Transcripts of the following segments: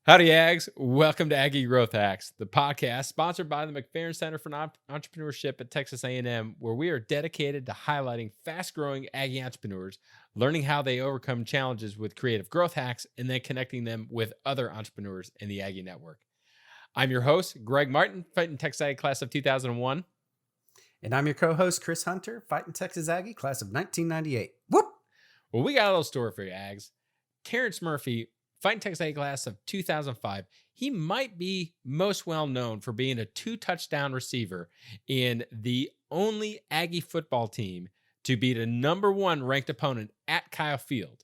Howdy Ags, welcome to Aggie Growth Hacks, the podcast sponsored by the McFerrin Center for Entrepreneurship at Texas A&M, where we are dedicated to highlighting fast-growing Aggie entrepreneurs, learning how they overcome challenges with creative growth hacks, and then connecting them with other entrepreneurs in the Aggie network. I'm your host, Greg Martin, fighting Texas Aggie class of 2001. And I'm your co-host, Chris Hunter, fighting Texas Aggie class of 1998. Whoop! Well, we got a little story for you, Ags. Terrence Murphy, fighting Texas A class of 2005, he might be most well known for being a 2-touchdown receiver in the only Aggie football team to beat a number 1 ranked opponent at Kyle Field.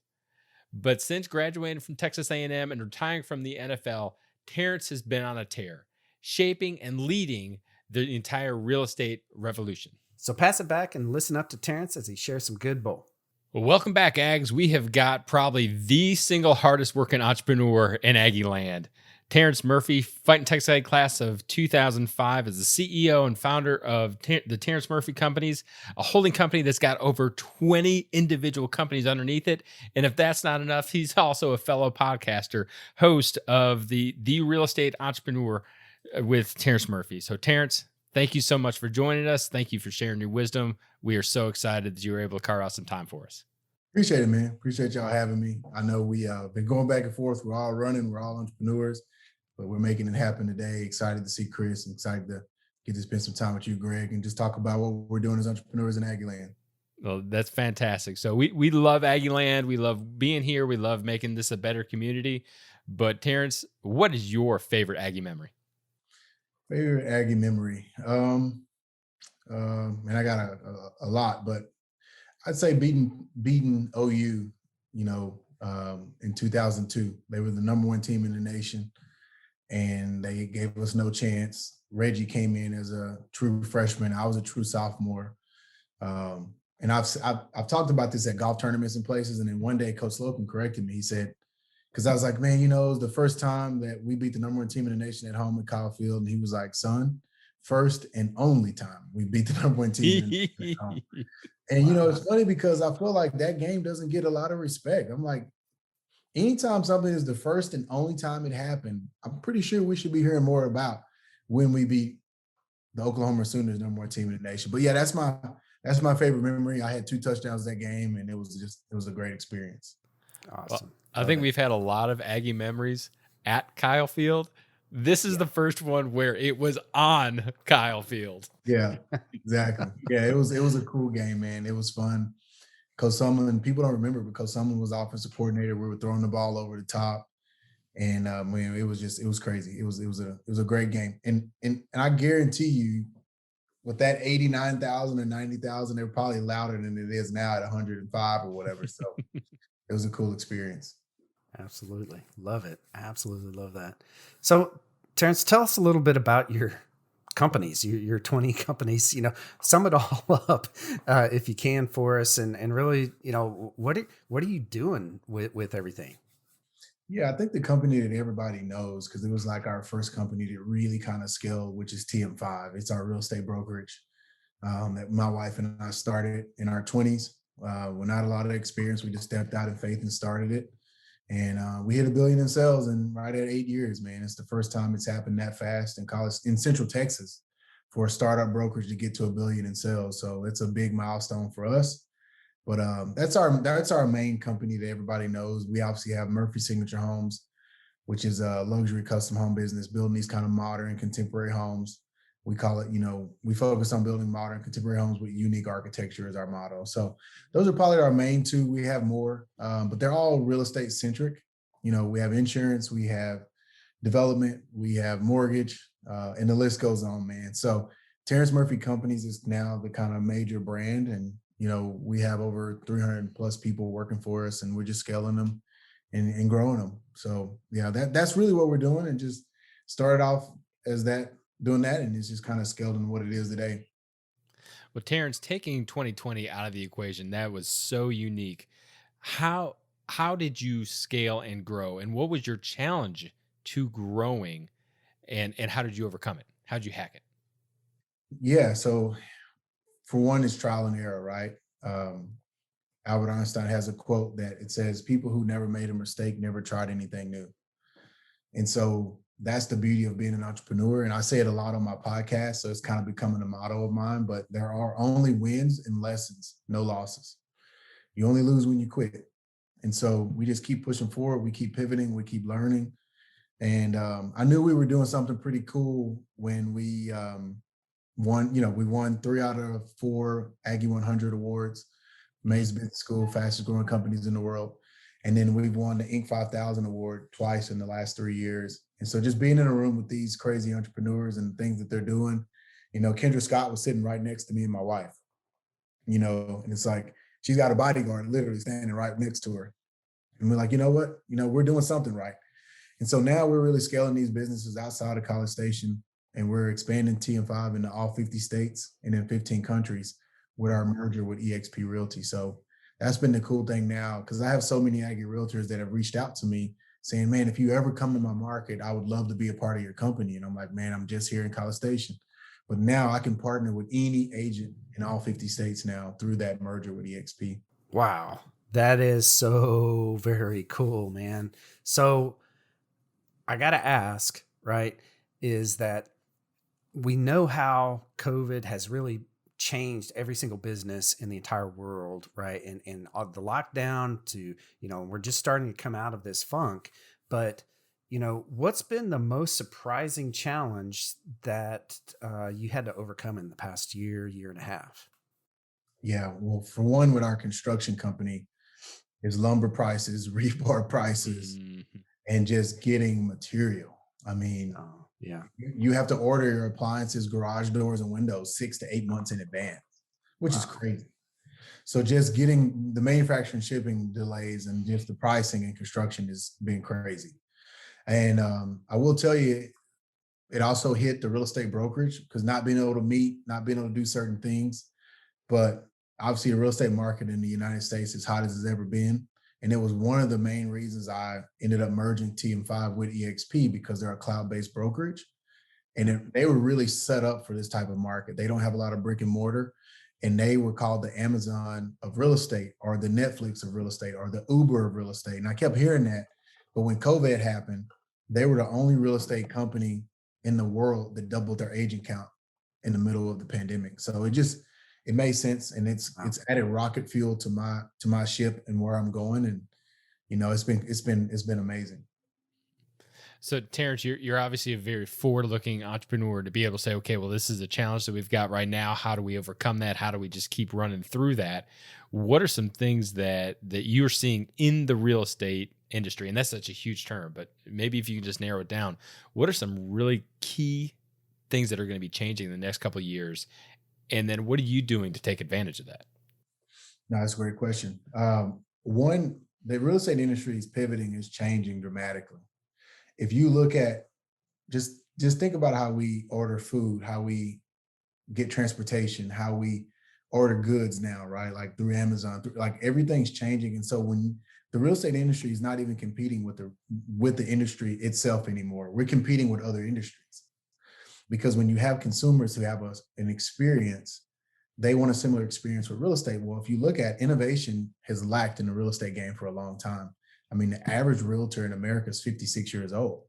But since graduating from Texas A&M and retiring from the NFL, Terrence has been on a tear, shaping and leading the entire real estate revolution. So pass it back and listen up to Terrence as he shares some good bull. Well, welcome back, Ags. We have got probably the single hardest working entrepreneur in Aggie land. Terrence Murphy, fighting Texas Aggie class of 2005, is the CEO and founder of the Terrence Murphy Companies, a holding company that's got over 20 individual companies underneath it. And if that's not enough, he's also a fellow podcaster, host of the Real Estate Entrepreneur with Terrence Murphy. So, Terrence, thank you so much for joining us. Thank you for sharing your wisdom. We are so excited that you were able to carve out some time for us. Appreciate it, man. Appreciate y'all having me. I know we been going back and forth. We're all running. We're all entrepreneurs, but we're making it happen today. Excited to see Chris and excited to get to spend some time with you, Greg, and just talk about what we're doing as entrepreneurs in Aggie land. Well, that's fantastic. So we love Aggie land. We love being here. We love making this a better community. But Terrence, what is your favorite Aggie memory? Favorite Aggie memory? Man, I got a lot, but I'd say beating OU, in 2002. They were the number 1 team in the nation, and they gave us no chance. Reggie came in as a true freshman. I was a true sophomore. And I've talked about this at golf tournaments and places. And then one day, Coach Slocum corrected me. He said, because I was like, man, it was the first time that we beat the number 1 team in the nation at home at Kyle Field. And he was like, son, first and only time we beat the number 1 team in the nation at home. And, it's funny because I feel like that game doesn't get a lot of respect. I'm like, anytime something is the first and only time it happened, I'm pretty sure we should be hearing more about when we beat the Oklahoma Sooners, number 1 team in the nation. But yeah, that's my favorite memory. I had 2 touchdowns that game, and it was a great experience. Awesome. Well, I think we've had a lot of Aggie memories at Kyle Field. This is the first one where it was on Kyle Field. Yeah, exactly. Yeah, it was a cool game, man. It was fun. Coach Sumlin, people don't remember, but Coach Sumlin was offensive coordinator. We were throwing the ball over the top, and it was crazy. It was a great game, and I guarantee you, with that 89,000 or 90,000, they're probably louder than it is now at 105 or whatever. So it was a cool experience. Absolutely. Love it. Absolutely love that. So, Terrence, tell us a little bit about your companies, your 20 companies, sum it all up if you can for us. And really, what are you doing with everything? Yeah, I think the company that everybody knows, because it was like our first company to really kind of scale, which is TM5. It's our real estate brokerage that my wife and I started in our 20s. We're not a lot of experience. We just stepped out in faith and started it. And we hit $1 billion in sales in right at 8 years, man. It's the first time it's happened that fast in Central Texas for a startup brokerage to get to $1 billion in sales. So it's a big milestone for us. But that's our main company that everybody knows. We obviously have Murphy Signature Homes, which is a luxury custom home business, building these kind of modern contemporary homes. We call it, we focus on building modern contemporary homes with unique architecture as our motto. So those are probably our main 2. We have more, but they're all real estate centric. We have insurance, we have development, we have mortgage, and the list goes on, man. So Terrence Murphy Companies is now the kind of major brand, and we have over 300 plus people working for us, and we're just scaling them and growing them. So yeah, that's really what we're doing, and just started off as doing that, and it's just kind of scaled into what it is today. Well, Terrence, taking 2020 out of the equation, that was so unique. How did you scale and grow, and what was your challenge to growing, and how did you overcome it? How did you hack it? Yeah, so for one, it's trial and error, right? Albert Einstein has a quote that it says, people who never made a mistake never tried anything new. And so that's the beauty of being an entrepreneur. And I say it a lot on my podcast. So it's kind of becoming a motto of mine, but there are only wins and lessons, no losses. You only lose when you quit. And so we just keep pushing forward. We keep pivoting. We keep learning. And I knew we were doing something pretty cool when we won. We won 3 out of 4 Aggie 100 awards, Mays Business School, fastest growing companies in the world. And then we've won the Inc. 5000 award twice in the last 3 years. And so just being in a room with these crazy entrepreneurs and things that they're doing, Kendra Scott was sitting right next to me and my wife, and it's like, she's got a bodyguard literally standing right next to her. And we're like, you know what? We're doing something right. And so now we're really scaling these businesses outside of College Station, and we're expanding TM5 into all 50 states and in 15 countries with our merger with eXp Realty. So that's been the cool thing now, because I have so many Aggie realtors that have reached out to me saying, man, if you ever come to my market, I would love to be a part of your company. And I'm like, man, I'm just here in College Station. But now I can partner with any agent in all 50 states now through that merger with eXp. Wow. That is so very cool, man. So I got to ask, right, is that we know how COVID has really changed every single business in the entire world, right? And the lockdown to, we're just starting to come out of this funk. But, what's been the most surprising challenge that you had to overcome in the past year and a half? Yeah, well, for one, with our construction company, is lumber prices, rebar prices, Mhm. and just getting material. I mean, Oh, yeah. you have to order your appliances, garage doors, and windows 6 to 8 months in advance, which is Wow. crazy. So just getting the manufacturing shipping delays and just the pricing and construction has been crazy. And I will tell you, it also hit the real estate brokerage, because not being able to meet, not being able to do certain things. But obviously, the real estate market in the United States is hot as it's ever been. And it was one of the main reasons I ended up merging TM5 with eXp, because they're a cloud-based brokerage. And they were really set up for this type of market. They don't have a lot of brick and mortar. And they were called the Amazon of real estate, or the Netflix of real estate, or the Uber of real estate. And I kept hearing that. But when COVID happened, they were the only real estate company in the world that doubled their agent count in the middle of the pandemic. So it made sense, and it's added rocket fuel to my ship and where I'm going. And it's been amazing. So Terrence, you're obviously a very forward-looking entrepreneur to be able to say, okay, well, this is a challenge that we've got right now. How do we overcome that? How do we just keep running through that? What are some things that you're seeing in the real estate industry? And that's such a huge term, but maybe if you can just narrow it down, what are some really key things that are going to be changing in the next couple of years? And then what are you doing to take advantage of that? No, that's a great question. One, the real estate industry is pivoting, is changing dramatically. If you look at just think about how we order food, how we get transportation, how we order goods now, right? Like through Amazon, like everything's changing. And so when the real estate industry is not even competing with the industry itself anymore, we're competing with other industries. Because when you have consumers who have an experience, they want a similar experience with real estate. Well, if you look at, innovation has lacked in the real estate game for a long time. I mean, the average realtor in America is 56 years old.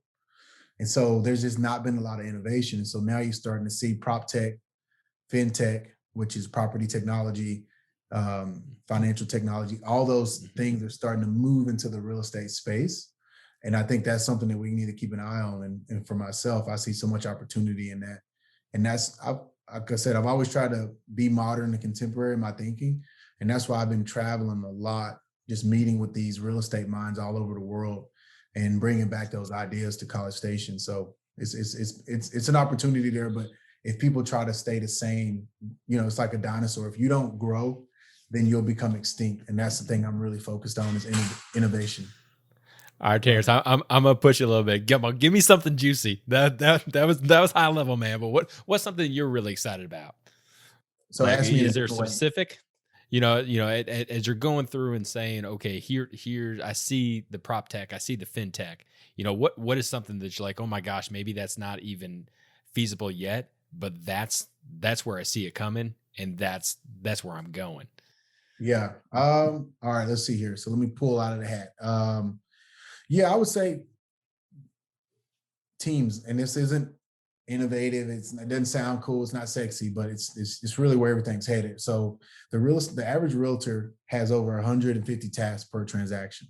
And so there's just not been a lot of innovation. And so now you're starting to see prop tech, fintech, which is property technology, financial technology, all those things are starting to move into the real estate space. And I think that's something that we need to keep an eye on. And for myself, I see so much opportunity in that. And like I said, I've always tried to be modern and contemporary in my thinking. And that's why I've been traveling a lot, just meeting with these real estate minds all over the world and bringing back those ideas to College Station. So it's an opportunity there. But if people try to stay the same, it's like a dinosaur. If you don't grow, then you'll become extinct. And that's the thing I'm really focused on, is innovation. All right, Terrence, I'm gonna push you a little bit. Give me something juicy. That was high level, man. But what's something you're really excited about? So Like, ask me is there a a way. specific? As you're going through and saying, okay, here, I see the prop tech, I see the fintech. What is something that you're like, oh my gosh, maybe that's not even feasible yet, but that's where I see it coming, and that's where I'm going. Yeah. All right, let's see here. So let me pull out of the hat. Yeah, I would say teams, and this isn't innovative. It doesn't sound cool. It's not sexy, but it's really where everything's headed. So the average realtor has over 150 tasks per transaction.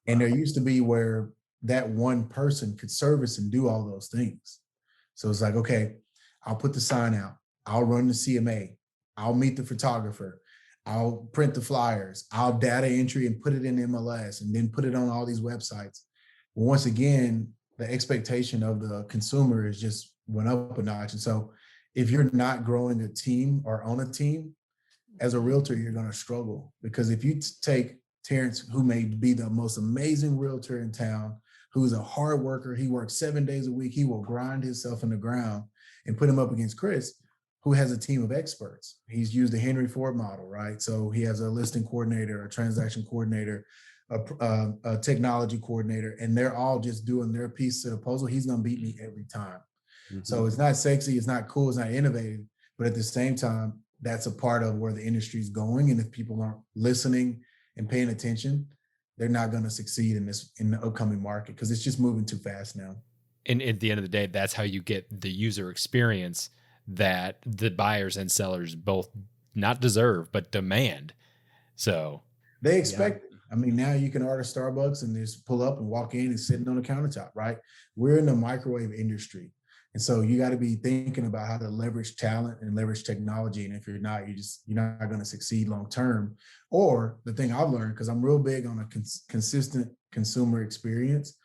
And there used to be where that one person could service and do all those things. So it's like, okay, I'll put the sign out. I'll run the CMA. I'll meet the photographer. I'll print the flyers. I'll data entry and put it in MLS and then put it on all these websites. But once again, the expectation of the consumer is just went up a notch. And so if you're not growing a team or on a team, as a realtor, you're going to struggle, because if you take Terrence, who may be the most amazing realtor in town, who's a hard worker, he works 7 days a week, he will grind himself in the ground, and put him up against Chris, who has a team of experts. He's used the Henry Ford model, right? So he has a listing coordinator, a transaction coordinator, a technology coordinator, and they're all just doing their piece of the puzzle. He's going to beat me every time. Mm-hmm. So it's not sexy, it's not cool, it's not innovative, but at the same time, that's a part of where the industry is going. And if people aren't listening and paying attention, they're not going to succeed in the upcoming market, because it's just moving too fast now. And at the end of the day, that's how you get the user experience that the buyers and sellers both not deserve, but demand. So they expect it. I mean, now you can order Starbucks and just pull up and walk in and sitting on the countertop, right? We're in the microwave industry. And so you got to be thinking about how to leverage talent and leverage technology. And if you're not, you're not going to succeed long term. Or the thing I've learned, because I'm real big on a consistent consumer experience,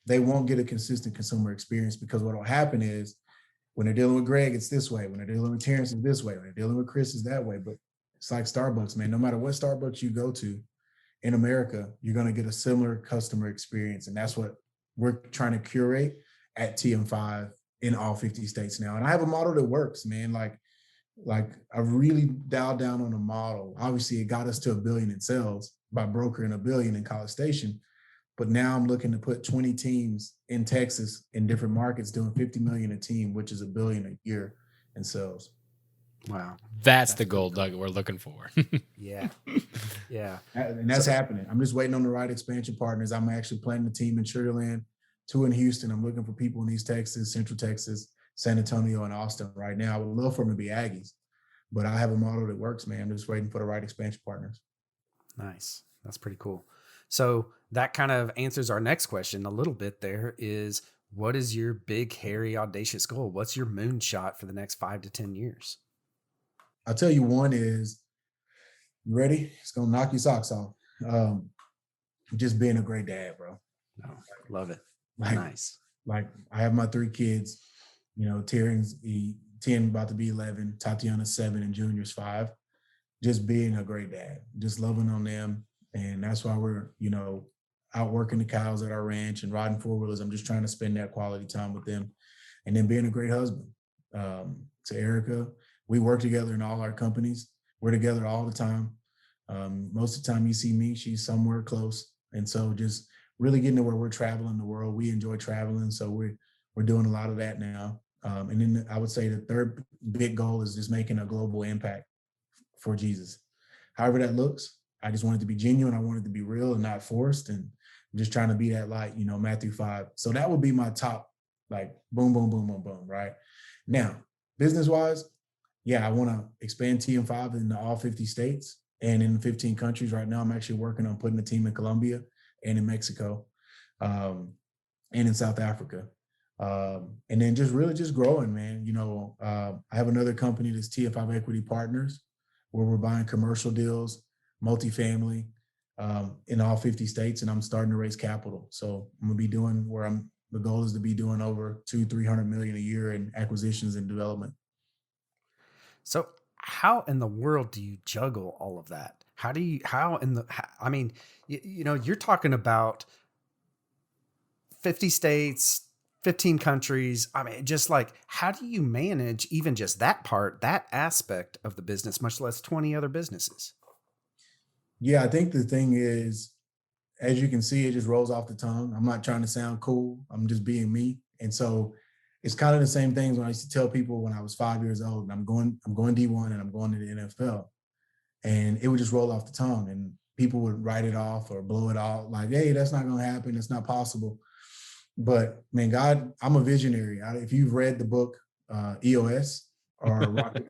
they won't get a consistent consumer experience, because what will happen is when they're dealing with Greg, it's this way. When they're dealing with Terrence, it's this way. When they're dealing with Chris, it's that way. But it's like Starbucks, man. No matter what Starbucks you go to in America, you're going to get a similar customer experience. And that's what we're trying to curate at TM5 in all 50 states now. And I have a model that works, man. Like I've really dialed down on a model. Obviously, it got us to $1 billion in sales by brokering $1 billion in College Station. But now I'm looking to put 20 teams in Texas in different markets doing $50 million a team, which is $1 billion a year in sales. Wow. That's the goal, Doug, we're looking for. Yeah. Yeah. And that's happening. I'm just waiting on the right expansion partners. I'm actually planning a team in Sugar Land, 2 in Houston. I'm looking for people in East Texas, Central Texas, San Antonio, and Austin right now. I would love for them to be Aggies, but I have a model that works, man. I'm just waiting for the right expansion partners. Nice. That's pretty cool. So that kind of answers our next question a little bit there is, what is your big, hairy, audacious goal? What's your moonshot for the next 5 to 10 years? I'll tell you, one is, you ready? It's going to knock your socks off. Just being a great dad, bro. Oh, love it. Nice. Like I have my 3 kids, Terrence 10, about to be 11, Tatiana 7, and Junior's 5. Just being a great dad, just loving on them. And that's why we're, out working the cows at our ranch and riding 4-wheelers. I'm just trying to spend that quality time with them. And then being a great husband. To Erica, we work together in all our companies. We're together all the time. Most of the time you see me, she's somewhere close. And so just really getting to where we're traveling the world. We enjoy traveling. So we're doing a lot of that now. And then I would say the third big goal is just making a global impact for Jesus. However that looks, I just want it to be genuine. I want it to be real and not forced. And I'm just trying to be that light, Matthew 5. So that would be my top, like boom, boom, boom, boom, boom, right? Now, business-wise, yeah, I want to expand TM5 into all 50 states and in 15 countries. Right now, I'm actually working on putting a team in Colombia and in Mexico and in South Africa. And then just really just growing, man. I have another company that's TM5 Equity Partners, where we're buying commercial deals, multifamily in all 50 states, and I'm starting to raise capital. So I'm gonna be doing the goal is to be doing over $200-300 million a year in acquisitions and development. So how in the world do you juggle all of that? You're talking about 50 states, 15 countries. I mean, just like, how do you manage even just that part, that aspect of the business, much less 20 other businesses? Yeah, I think the thing is, as you can see, it just rolls off the tongue. I'm not trying to sound cool. I'm just being me. And so it's kind of the same things when I used to tell people when I was 5 years old, and I'm going D1 and I'm going to the NFL. And it would just roll off the tongue and people would write it off or blow it off like, hey, that's not going to happen. It's not possible. But man, God, I'm a visionary. If you've read the book EOS or Rocket,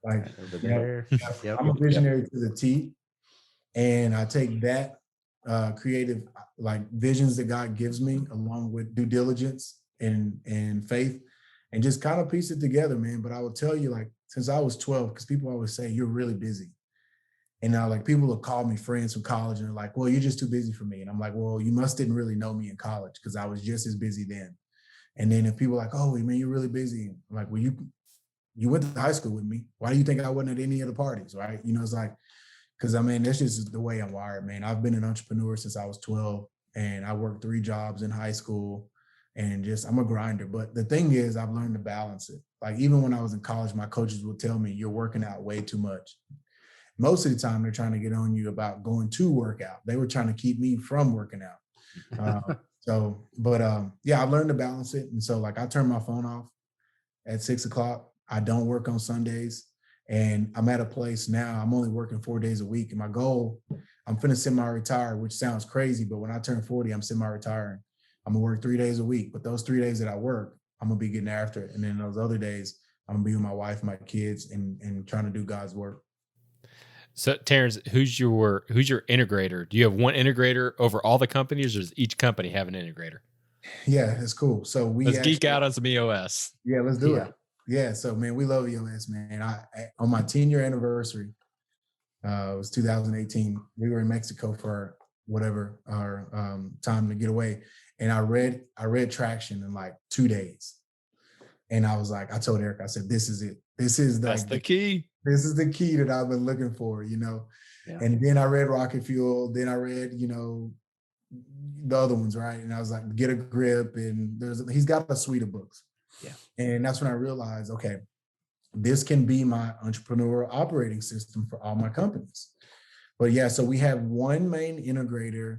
like, Right over you know, there. Yep. I'm a visionary to the T, and I take that creative like visions that God gives me, along with due diligence and faith, and just kind of piece it together, man. But I will tell you, like, since I was 12, because people always say you're really busy. And now, like, people will call me friends from college and they're like, well, you're just too busy for me. And I'm like, well, you must didn't really know me in college, because I was just as busy then. And then if people are like, oh, man, you're really busy. I'm like, well, you went to high school with me. Why do you think I wasn't at any of the parties, right? You know, it's like, because I mean, that's just the way I'm wired, man. I've been an entrepreneur since I was 12, and I worked 3 jobs in high school, and just I'm a grinder. But the thing is, I've learned to balance it. Like, even when I was in college, my coaches would tell me, you're working out way too much. Most of the time, they're trying to get on you about going to work out. They were trying to keep me from working out. Yeah, I've learned to balance it. And so, like, I turn my phone off at 6 o'clock. I don't work on Sundays. And I'm at a place now, I'm only working 4 days a week. And my goal, I'm finna semi-retire, which sounds crazy, but when I turn 40, I'm semi-retiring. I'm gonna work 3 days a week, but those 3 days that I work, I'm gonna be getting after it. And then those other days, I'm gonna be with my wife, my kids, and trying to do God's work. So Terrence, who's your integrator? Do you have one integrator over all the companies, or does each company have an integrator? Yeah, it's cool. So Let's geek out on some EOS. Yeah, let's do it. Yeah, so man, we love EOS, man. On my 10-year anniversary, it was 2018. We were in Mexico for whatever our time to get away, and I read Traction in like 2 days, and I was like, I told Eric, I said, this is it. That's the key. This is the key that I've been looking for, you know. Yeah. And then I read Rocket Fuel. Then I read, you know, the other ones, right? And I was like, Get a Grip, and he's got a suite of books. Yeah. And that's when I realized, okay, this can be my entrepreneurial operating system for all my companies. But yeah, so we have one main integrator.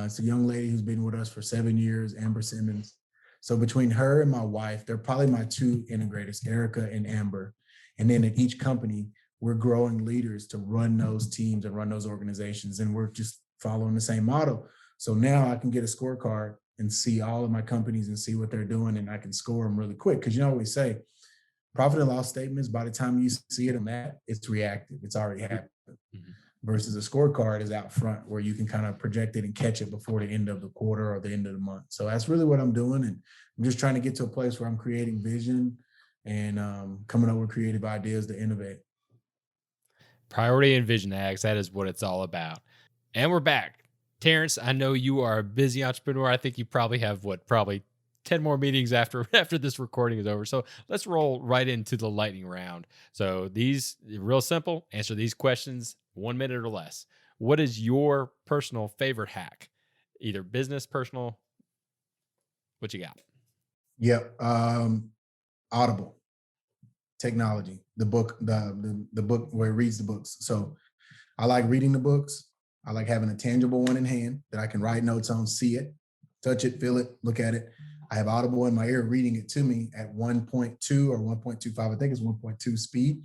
It's a young lady who's been with us for 7 years, Amber Simmons. So between her and my wife, they're probably my 2 integrators, Erica and Amber. And then at each company, we're growing leaders to run those teams and run those organizations. And we're just following the same model. So now I can get a scorecard and see all of my companies and see what they're doing, and I can score them really quick. Because you know what we say, profit and loss statements, by the time you see it on that, it's reactive. It's already happened. Mm-hmm. Versus a scorecard is out front, where you can kind of project it and catch it before the end of the quarter or the end of the month. So that's really what I'm doing. And I'm just trying to get to a place where I'm creating vision and coming up with creative ideas to innovate. Priority and vision, Ags. That is what it's all about. And we're back. Terrence, I know you are a busy entrepreneur. I think you probably have probably 10 more meetings after this recording is over. So let's roll right into the lightning round. So these real simple, answer these questions 1 minute or less. What is your personal favorite hack? Either business, personal, what you got? Yep. Audible technology, the book, the book where it reads the books. So I like reading the books. I like having a tangible one in hand that I can write notes on, see it, touch it, feel it, look at it. I have Audible in my ear reading it to me at 1.2 or 1.25. I think it's 1.2 speed.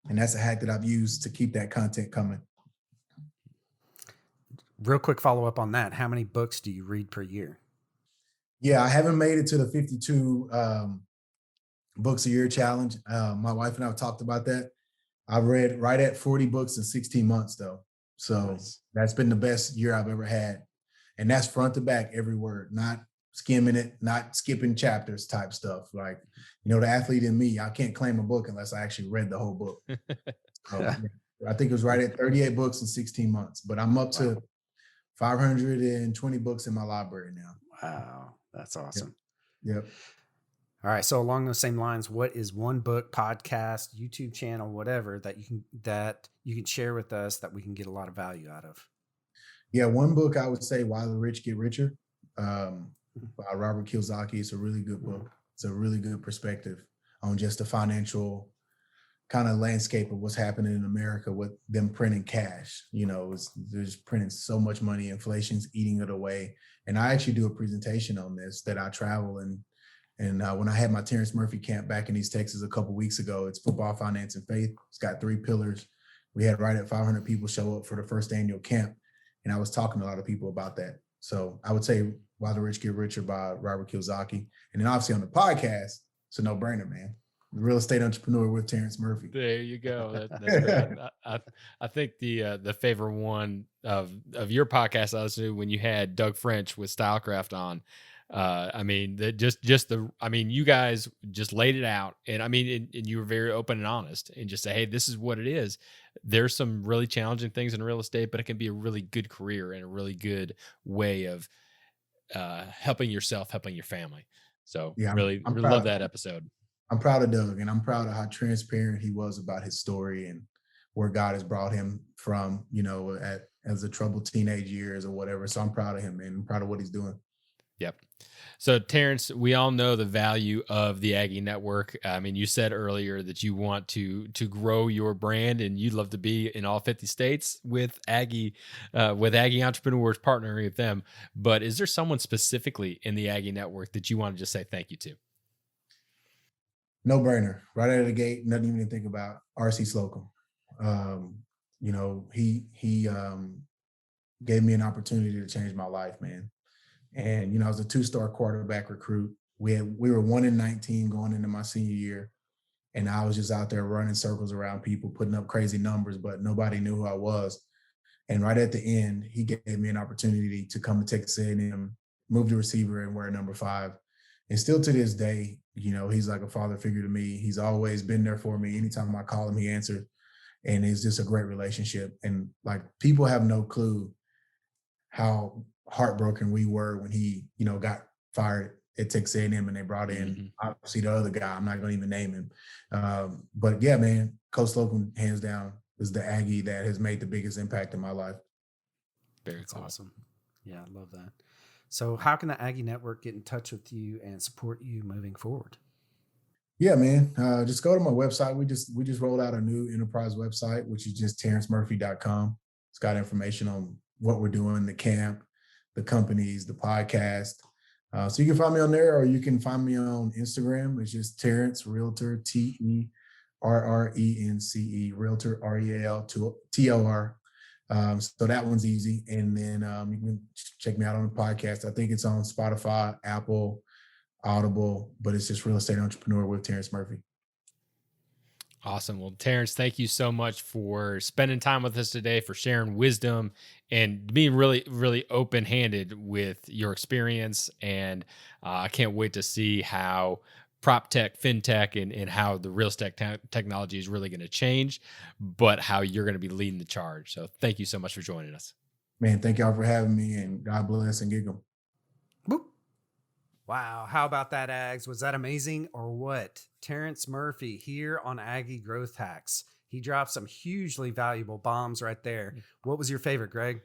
And that's a hack that I've used to keep that content coming. Real quick follow-up on that. How many books do you read per year? Yeah, I haven't made it to the 52 books a year challenge. My wife and I have talked about that. I've read right at 40 books in 16 months, though. So nice. That's been the best year I've ever had. And that's front to back, every word, not skimming it, not skipping chapters type stuff. Like, you know, the athlete in me, I can't claim a book unless I actually read the whole book. So, yeah, I think it was right at 38 books in 16 months, but I'm up to 520 books in my library now. Wow. That's awesome. Yep. All right. So along those same lines, what is one book, podcast, YouTube channel, whatever that you can share with us that we can get a lot of value out of? Yeah. One book I would say, Why the Rich Get Richer, by Robert Kiyosaki. It's a really good book. It's a really good perspective on just the financial kind of landscape of what's happening in America with them printing cash. You know, they're just printing so much money. Inflation's eating it away. And I actually do a presentation on this that I travel and when I had my Terrence Murphy camp back in East Texas a couple of weeks ago, it's football, finance, and faith. It's got 3 pillars. We had right at 500 people show up for the first annual camp. And I was talking to a lot of people about that. So I would say Why the Rich Get Richer by Robert Kiyosaki. And then obviously on the podcast, it's a no-brainer, man. The Real Estate Entrepreneur with Terrence Murphy. There you go. That's great. I think the favorite one of your podcast I listened to when you had Doug French with Stylecraft on. I mean, you guys just laid it out, and I mean, and you were very open and honest, and just say, hey, this is what it is. There's some really challenging things in real estate, but it can be a really good career and a really good way of helping yourself, helping your family. So Yeah, really love that episode. I'm proud of Doug, and I'm proud of how transparent he was about his story and where God has brought him from, as a troubled teenage years or whatever. So I'm proud of him, man. I'm proud of what he's doing. Yep. So Terrence, we all know the value of the Aggie Network. I mean, you said earlier that you want to grow your brand, and you'd love to be in all 50 states with Aggie entrepreneurs, partnering with them. But is there someone specifically in the Aggie Network that you want to just say thank you to? No brainer, right out of the gate, nothing even to think about. RC Slocum. He gave me an opportunity to change my life, man. And I was a 2-star quarterback recruit. We were 1-19 going into my senior year, and I was just out there running circles around people, putting up crazy numbers, but nobody knew who I was. And right at the end, he gave me an opportunity to come to Texas A&M, move to receiver, and wear number 5. And still to this day, he's like a father figure to me. He's always been there for me. Anytime I call him, he answers. And it's just a great relationship. And like, people have no clue how heartbroken we were when he, got fired at Texas A&M and they brought in obviously the other guy. I'm not going to even name him. But yeah, man, Coach Slocum, hands down, is the Aggie that has made the biggest impact in my life. Very That's cool. Awesome. Yeah, I love that. So how can the Aggie Network get in touch with you and support you moving forward? Yeah, man. Just go to my website. We just rolled out a new enterprise website, which is just terrencemurphy.com. It's got information on what we're doing, the camp, the companies, the podcast. So you can find me on there, or you can find me on Instagram. It's just Terrence Realtor, TERRENCE, Realtor, REALTOR. So that one's easy. And then you can check me out on the podcast. I think it's on Spotify, Apple, Audible, but it's just Real Estate Entrepreneur with Terrence Murphy. Awesome. Well, Terrence, thank you so much for spending time with us today, for sharing wisdom and being really, really open-handed with your experience. And I can't wait to see how prop tech, fintech, and how the real estate technology is really going to change, but how you're going to be leading the charge. So thank you so much for joining us. Man, thank y'all for having me, and God bless and giggle. Boop. Wow. How about that, Ags? Was that amazing or what? Terrence Murphy here on Aggie Growth Hacks. He dropped some hugely valuable bombs right there. What was your favorite, Greg?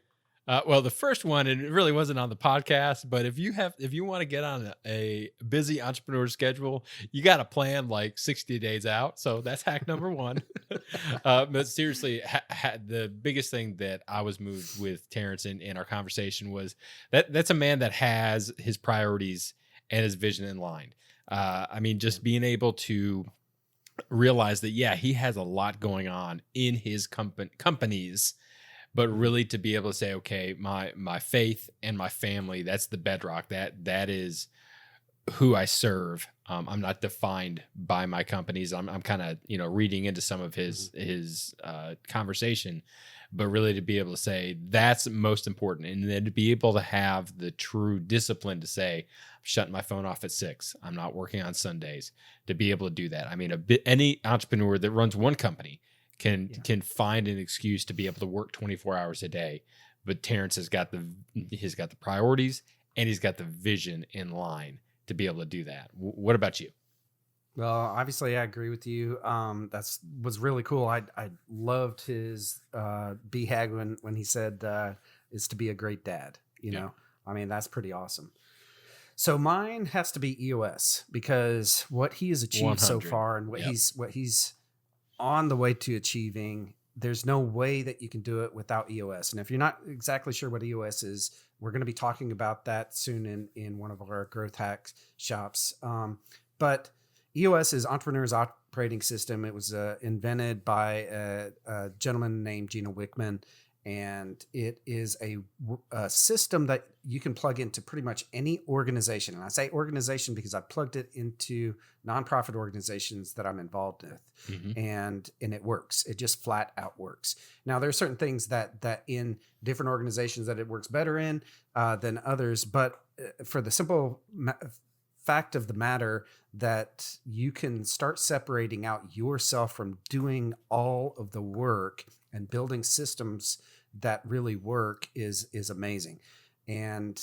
Well, the first one, and it really wasn't on the podcast, but if you want to get on a busy entrepreneur schedule, you got to plan like 60 days out. So that's hack number 1. But seriously, the biggest thing that I was moved with Terrence in our conversation was that's a man that has his priorities and his vision in line. I mean, just being able to realize that, yeah, he has a lot going on in his companies, but really to be able to say, okay, my faith and my family, that's the bedrock. That is who I serve. I'm not defined by my companies. I'm kind of, reading into some of his conversation, but really to be able to say that's most important. And then to be able to have the true discipline to say, I'm shutting my phone off at 6. I'm not working on Sundays, to be able to do that. I mean, any entrepreneur that runs one company can find an excuse to be able to work 24 hours a day. But Terrence has got the priorities, and he's got the vision in line to be able to do that. What about you? Well, obviously I agree with you. Was really cool. I loved his BHAG when he said is to be a great dad. I mean, that's pretty awesome. So mine has to be EOS, because what he has achieved 100. so far and what he's on the way to achieving, there's no way that you can do it without EOS. And if you're not exactly sure what EOS is, we're going to be talking about that soon in one of our growth hacks shops. But EOS is Entrepreneur's Operating System. It was invented by a gentleman named Gino Wickman. And it is a system that you can plug into pretty much any organization. And I say organization because I plugged it into nonprofit organizations that I'm involved with, and it works. It just flat out works. Now, there are certain things that in different organizations that it works better in than others, but for the simple fact of the matter that you can start separating out yourself from doing all of the work and building systems that really work is amazing. And,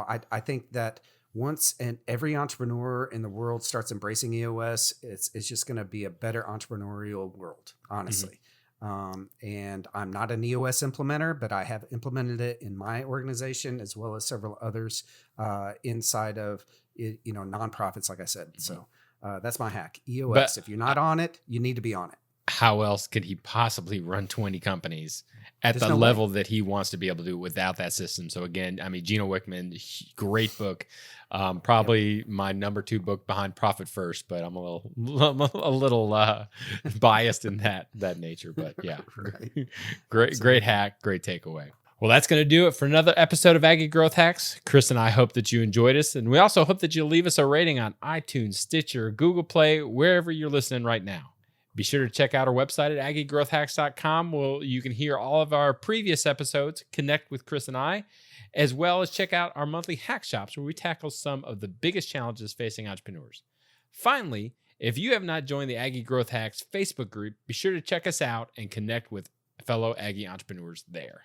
I think that once every entrepreneur in the world starts embracing EOS, it's just going to be a better entrepreneurial world, honestly. And I'm not an EOS implementer, but I have implemented it in my organization as well as several others inside of nonprofits, like I said. So that's my hack. EOS. But if you're not on it, you need to be on it. How else could he possibly run 20 companies at the level that he wants to be able to do without that system? So again, I mean, Gino Wickman, great book. Probably my number 2 book behind Profit First, but I'm a little biased in that nature. But yeah, great hack, great takeaway. Well, that's going to do it for another episode of Aggie Growth Hacks. Chris and I hope that you enjoyed us, and we also hope that you'll leave us a rating on iTunes, Stitcher, Google Play, wherever you're listening right now. Be sure to check out our website at aggiegrowthhacks.com, where you can hear all of our previous episodes, connect with Chris and I, as well as check out our monthly hack shops where we tackle some of the biggest challenges facing entrepreneurs. Finally, if you have not joined the Aggie Growth Hacks Facebook group, be sure to check us out and connect with fellow Aggie entrepreneurs there.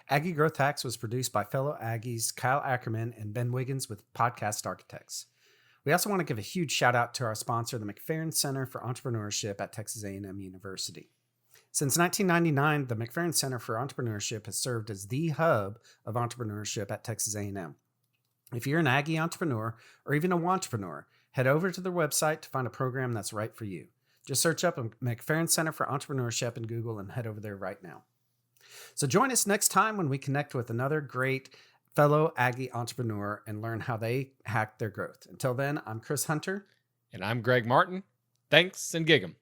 Aggie Growth Hacks was produced by fellow Aggies Kyle Ackerman and Ben Wiggins with Podcast Architects. We also want to give a huge shout out to our sponsor, the McFerrin Center for Entrepreneurship at Texas A&M University. Since 1999, the McFerrin Center for Entrepreneurship has served as the hub of entrepreneurship at Texas A&M. If you're an Aggie entrepreneur or even a wantrepreneur, head over to their website to find a program that's right for you. Just search up McFerrin Center for Entrepreneurship in Google and head over there right now. So join us next time when we connect with another great fellow Aggie entrepreneur and learn how they hack their growth. Until then, I'm Chris Hunter. And I'm Greg Martin. Thanks and gig 'em.